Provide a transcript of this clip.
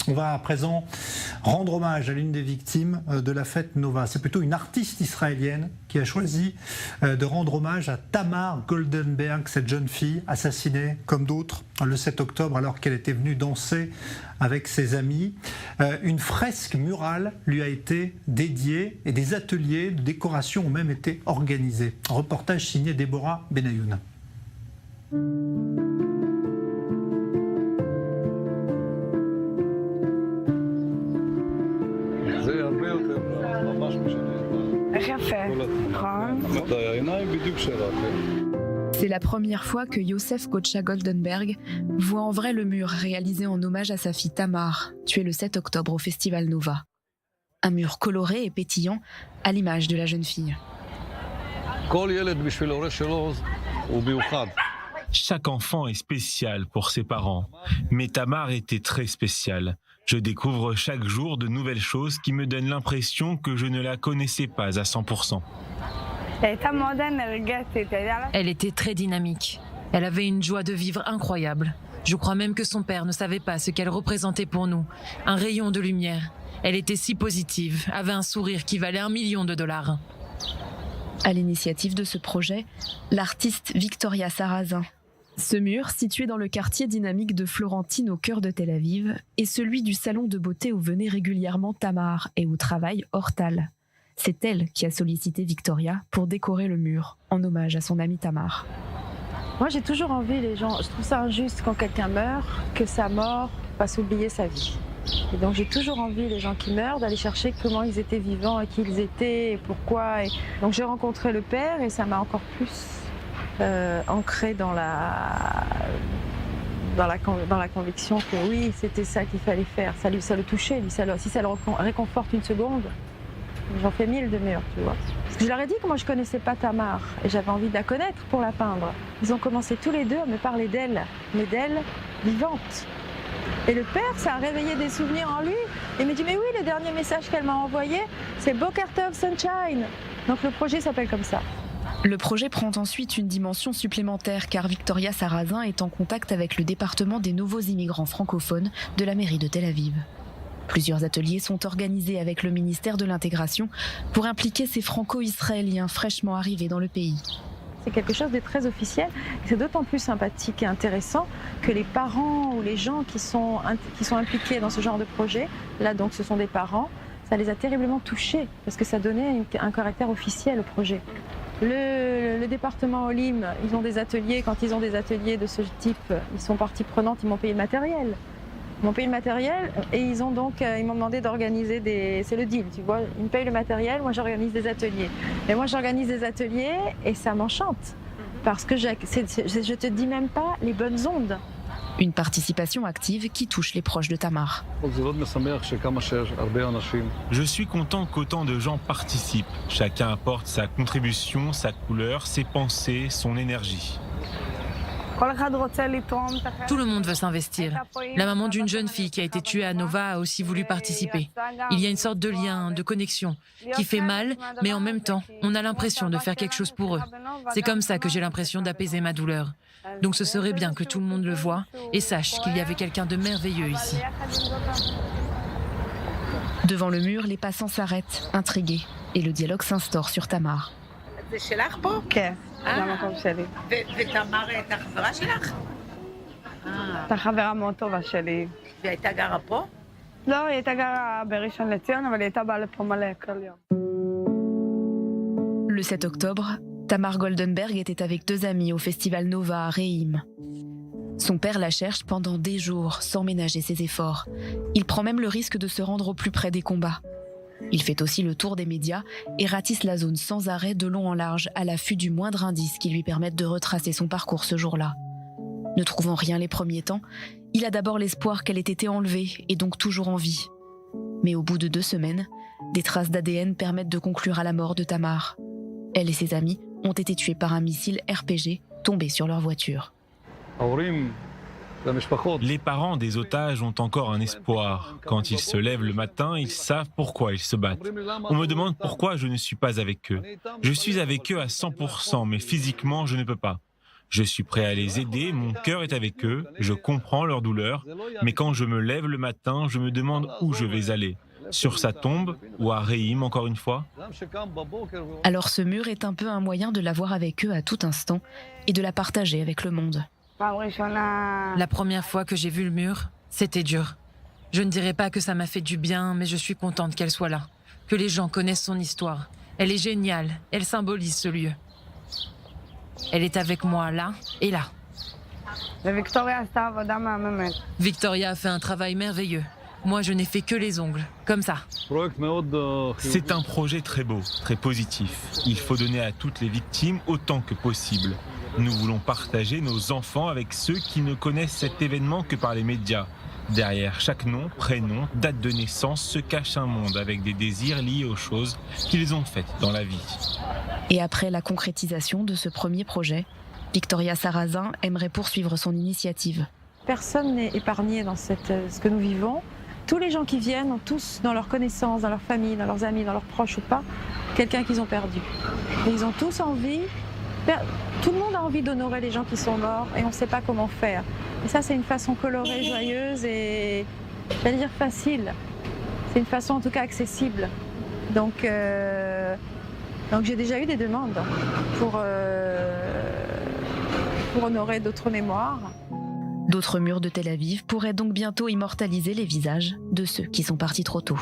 On va à présent rendre hommage à l'une des victimes de la fête Nova. C'est plutôt une artiste israélienne qui a choisi de rendre hommage à Tamar Goldenberg, cette jeune fille assassinée comme d'autres le 7 octobre alors qu'elle était venue danser avec ses amis. Une fresque murale lui a été dédiée et des ateliers de décoration ont même été organisés. Un reportage signé Déborah Benayoun. C'est la première fois que Yosef Kocha Goldenberg voit en vrai le mur réalisé en hommage à sa fille Tamar, tuée le 7 octobre au Festival Nova. Un mur coloré et pétillant, à l'image de la jeune fille. Chaque enfant est spécial pour ses parents, mais Tamar était très spéciale. Je découvre chaque jour de nouvelles choses qui me donnent l'impression que je ne la connaissais pas à 100%. Elle était très dynamique. Elle avait une joie de vivre incroyable. Je crois même que son père ne savait pas ce qu'elle représentait pour nous. Un rayon de lumière. Elle était si positive, avait un sourire qui valait $1 million. À l'initiative de ce projet, l'artiste Victoria Sarrazin. Ce mur, situé dans le quartier dynamique de Florentine au cœur de Tel Aviv, est celui du salon de beauté où venait régulièrement Tamar et où travaille Hortal. C'est elle qui a sollicité Victoria pour décorer le mur, en hommage à son amie Tamar. Moi, j'ai toujours envie, les gens, je trouve ça injuste quand quelqu'un meurt, que sa mort fasse oublier sa vie. Et donc, j'ai toujours envie, les gens qui meurent, d'aller chercher comment ils étaient vivants et qui ils étaient et pourquoi. Et donc, j'ai rencontré le père et ça m'a encore plus ancré dans la conviction que oui, c'était ça qu'il fallait faire. Ça le touchait, si ça le réconforte une seconde. J'en fais 1000 de murs, tu vois. Parce que je leur ai dit que moi je connaissais pas Tamar et j'avais envie de la connaître pour la peindre. Ils ont commencé tous les deux à me parler d'elle, mais d'elle vivante. Et le père, ça a réveillé des souvenirs en lui. Il me dit mais oui, le dernier message qu'elle m'a envoyé, c'est Boker Tov Sunshine. Donc le projet s'appelle comme ça. Le projet prend ensuite une dimension supplémentaire car Victoria Sarrazin est en contact avec le département des nouveaux immigrants francophones de la mairie de Tel Aviv. Plusieurs ateliers sont organisés avec le ministère de l'Intégration pour impliquer ces franco-israéliens fraîchement arrivés dans le pays. C'est quelque chose de très officiel. C'est d'autant plus sympathique et intéressant que les parents ou les gens qui sont impliqués dans ce genre de projet, là donc ce sont des parents, ça les a terriblement touchés parce que ça donnait un caractère officiel au projet. Le département Olim, ils ont des ateliers. Quand ils ont des ateliers de ce type, ils sont partie prenante, ils m'ont payé le matériel. Ils m'ont payé le matériel et ils m'ont demandé d'organiser c'est le deal, tu vois. Ils me payent le matériel, moi j'organise des ateliers. Et moi j'organise des ateliers et ça m'enchante. Parce que je te dis même pas les bonnes ondes. Une participation active qui touche les proches de Tamar. Je suis content qu'autant de gens participent. Chacun apporte sa contribution, sa couleur, ses pensées, son énergie. Tout le monde veut s'investir. La maman d'une jeune fille qui a été tuée à Nova a aussi voulu participer. Il y a une sorte de lien, de connexion, qui fait mal, mais en même temps, on a l'impression de faire quelque chose pour eux. C'est comme ça que j'ai l'impression d'apaiser ma douleur. Donc ce serait bien que tout le monde le voie et sache qu'il y avait quelqu'un de merveilleux ici. Devant le mur, les passants s'arrêtent, intrigués, et le dialogue s'instaure sur Tamar. זה שלך פה? כן, זה המקום שלי. ותמר הייתה חברה שלך? הייתה חברה מאוד טובה שלי. והיא הייתה גרה פה? לא, היא הייתה גרה בראשון לציון, אבל היא הייתה באה לפה מלא כל יום. Le 7 octobre, Tamar Goldenberg était avec 2 amis au festival Nova à Reim. Son père la cherche pendant des jours sans ménager ses efforts. Il prend même le risque de se rendre au plus près des combats. Il fait aussi le tour des médias et ratisse la zone sans arrêt de long en large à l'affût du moindre indice qui lui permette de retracer son parcours ce jour-là. Ne trouvant rien les premiers temps, il a d'abord l'espoir qu'elle ait été enlevée et donc toujours en vie. Mais au bout de 2 semaines, des traces d'ADN permettent de conclure à la mort de Tamar. Elle et ses amis ont été tués par un missile RPG tombé sur leur voiture. Les parents des otages ont encore un espoir. Quand ils se lèvent le matin, ils savent pourquoi ils se battent. On me demande pourquoi je ne suis pas avec eux. Je suis avec eux à 100%, mais physiquement, je ne peux pas. Je suis prêt à les aider, mon cœur est avec eux, je comprends leur douleur, mais quand je me lève le matin, je me demande où je vais aller. Sur sa tombe ou à Reim encore une fois? Alors ce mur est un peu un moyen de l'avoir avec eux à tout instant et de la partager avec le monde. La première fois que j'ai vu le mur, c'était dur. Je ne dirais pas que ça m'a fait du bien, mais je suis contente qu'elle soit là, que les gens connaissent son histoire. Elle est géniale, elle symbolise ce lieu. Elle est avec moi là et là. Victoria a fait un travail merveilleux. Moi, je n'ai fait que les ongles, comme ça. C'est un projet très beau, très positif. Il faut donner à toutes les victimes autant que possible. Nous voulons partager nos enfants avec ceux qui ne connaissent cet événement que par les médias. Derrière chaque nom, prénom, date de naissance se cache un monde avec des désirs liés aux choses qu'ils ont faites dans la vie. Et après la concrétisation de ce premier projet, Victoria Sarrazin aimerait poursuivre son initiative. Personne n'est épargné dans ce que nous vivons. Tous les gens qui viennent ont tous dans leurs connaissances, dans leur famille, dans leurs amis, dans leurs proches ou pas, quelqu'un qu'ils ont perdu. Et ils ont tous envie, tout le monde a envie d'honorer les gens qui sont morts et on ne sait pas comment faire. Et ça, c'est une façon colorée, joyeuse et, j'allais dire, facile. C'est une façon en tout cas accessible. Donc j'ai déjà eu des demandes pour honorer d'autres mémoires. D'autres murs de Tel Aviv pourraient donc bientôt immortaliser les visages de ceux qui sont partis trop tôt.